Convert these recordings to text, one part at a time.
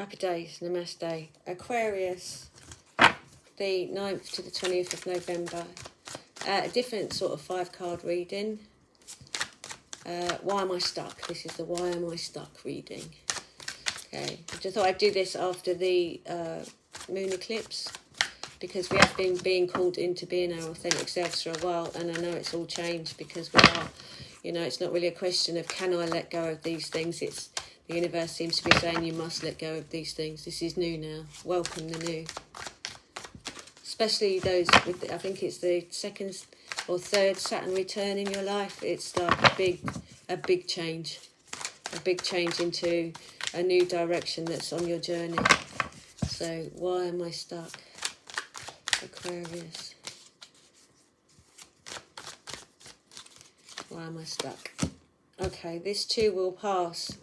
Happy days, Namaste. Aquarius, the 9th to the 20th of November. A different sort of 5-card reading. Why am I stuck? This is the why am I stuck reading. Okay, I just thought I'd do this after the moon eclipse, because we have been being called into being our authentic selves for a while, and I know it's all changed because we are, you know, it's not really a question of can I let go of these things. It's the universe seems to be saying you must let go of these things. This is new now. Welcome the new. Especially those with, I think it's the 2nd or 3rd Saturn return in your life. It's like a big change. A big change into a new direction that's on your journey. So why am I stuck? Aquarius. Why am I stuck? Okay, this too will pass.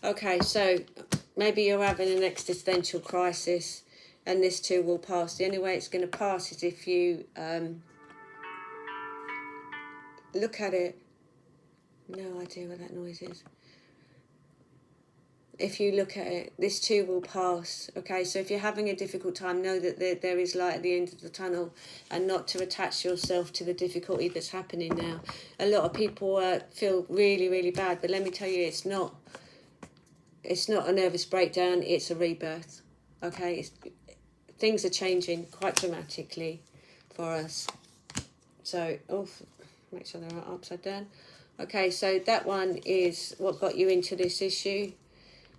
Okay, so maybe you're having an existential crisis, and this too will pass. The only way it's going to pass is if you look at it. No idea what that noise is. If you look at it, this too will pass. Okay, so if you're having a difficult time, know that there is light at the end of the tunnel, and not to attach yourself to the difficulty that's happening now. A lot of people feel really, really bad, but let me tell you, it's not a nervous breakdown, it's a rebirth. Okay, things are changing quite dramatically for us. So, make sure they're upside down. Okay, so that one is what got you into this issue.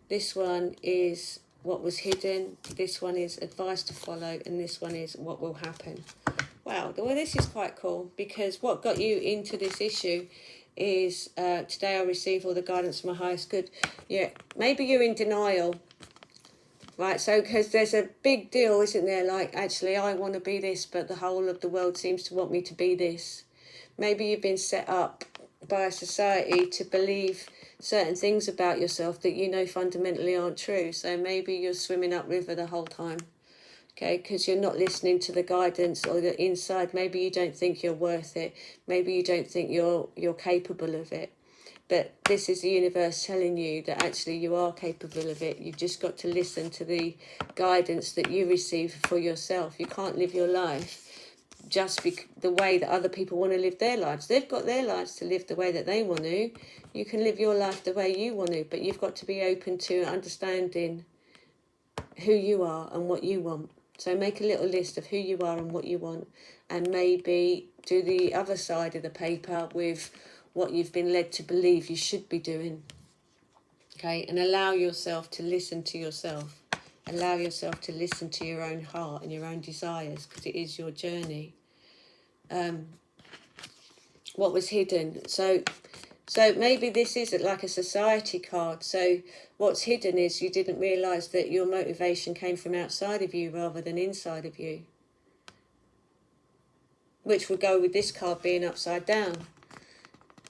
This one is what was hidden. This one is advice to follow. And this one is what will happen. Wow, well, this is quite cool, because what got you into this issue is today I receive all the guidance from my highest good. Yeah, maybe you're in denial. Right, so because there's a big deal, isn't there? Like, actually, I want to be this, but the whole of the world seems to want me to be this. Maybe you've been set up by a society to believe certain things about yourself that you know fundamentally aren't true. So maybe you're swimming upriver the whole time, okay, because you're not listening to the guidance or the inside. Maybe you don't think you're worth it. Maybe you don't think you're capable of it. But this is the universe telling you that actually you are capable of it. You've just got to listen to the guidance that you receive for yourself. You can't live your life just the way that other people want to live their lives. They've got their lives to live the way that they want to. You can live your life the way you want to, but you've got to be open to understanding who you are and what you want. So make a little list of who you are and what you want, and maybe do the other side of the paper with what you've been led to believe you should be doing. Okay, and allow yourself to listen to yourself. Allow yourself to listen to your own heart and your own desires, because it is your journey. What was hidden? So maybe this isn't like a society card. So what's hidden is you didn't realise that your motivation came from outside of you rather than inside of you. Which would go with this card being upside down.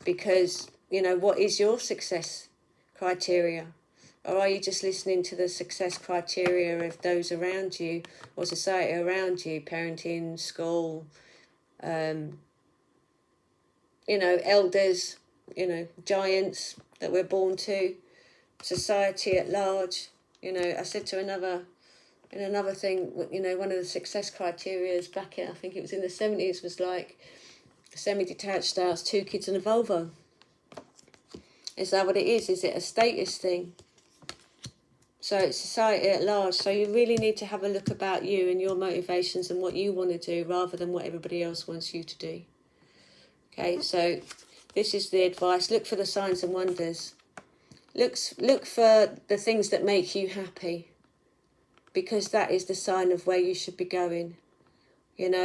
Because, you know, what is your success criteria? Or are you just listening to the success criteria of those around you or society around you, parenting, school, elders, giants that we're born to, society at large? I said to another thing, one of the success criteria back in, I think it was in the 70s, was like semi-detached house, 2 kids and a Volvo. Is that what it is? Is it a status thing? So it's society at large. So you really need to have a look about you and your motivations and what you want to do rather than what everybody else wants you to do. Okay, so this is the advice. Look for the signs and wonders. Look for the things that make you happy, because that is the sign of where you should be going.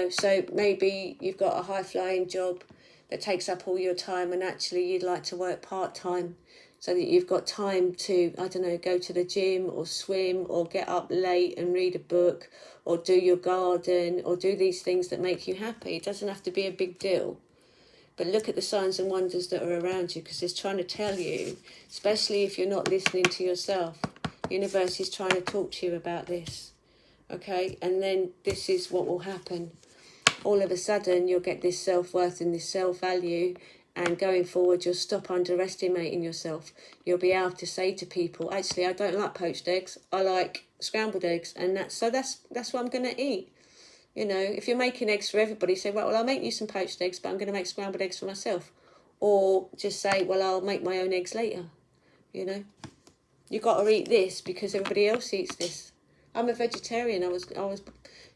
So maybe you've got a high-flying job that takes up all your time, and actually you'd like to work part-time so that you've got time to, go to the gym or swim or get up late and read a book or do your garden or do these things that make you happy. It doesn't have to be a big deal. But look at the signs and wonders that are around you, because it's trying to tell you, especially if you're not listening to yourself, the universe is trying to talk to you about this. Okay, and then this is what will happen. All of a sudden, you'll get this self-worth and this self-value, And going forward, you'll stop underestimating yourself. You'll be able to say to people, actually, I don't like poached eggs. I like scrambled eggs. And that's what I'm going to eat. You know, if you're making eggs for everybody, say, well, I'll make you some poached eggs, but I'm going to make scrambled eggs for myself. Or just say, well, I'll make my own eggs later. You know, you got to eat this because everybody else eats this. I'm a vegetarian. I was,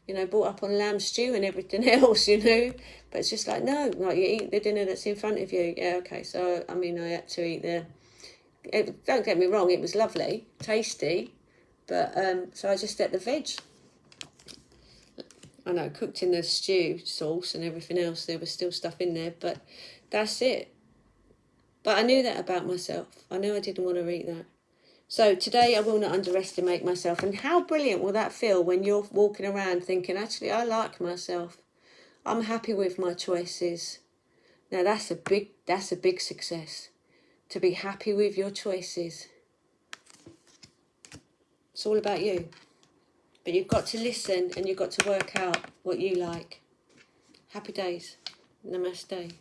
you know, brought up on lamb stew and everything else, you know. But it's just like, no, like you eat the dinner that's in front of you. Yeah, okay. So, I mean, I had to eat don't get me wrong, it was lovely, tasty. But, so I just ate the veg. I know, cooked in the stew sauce and everything else. There was still stuff in there, but that's it. But I knew that about myself. I knew I didn't want to eat that. So today I will not underestimate myself. And how brilliant will that feel when you're walking around thinking, actually, I like myself. I'm happy with my choices. Now that's a big success. To be happy with your choices. It's all about you. But you've got to listen and you've got to work out what you like. Happy days. Namaste.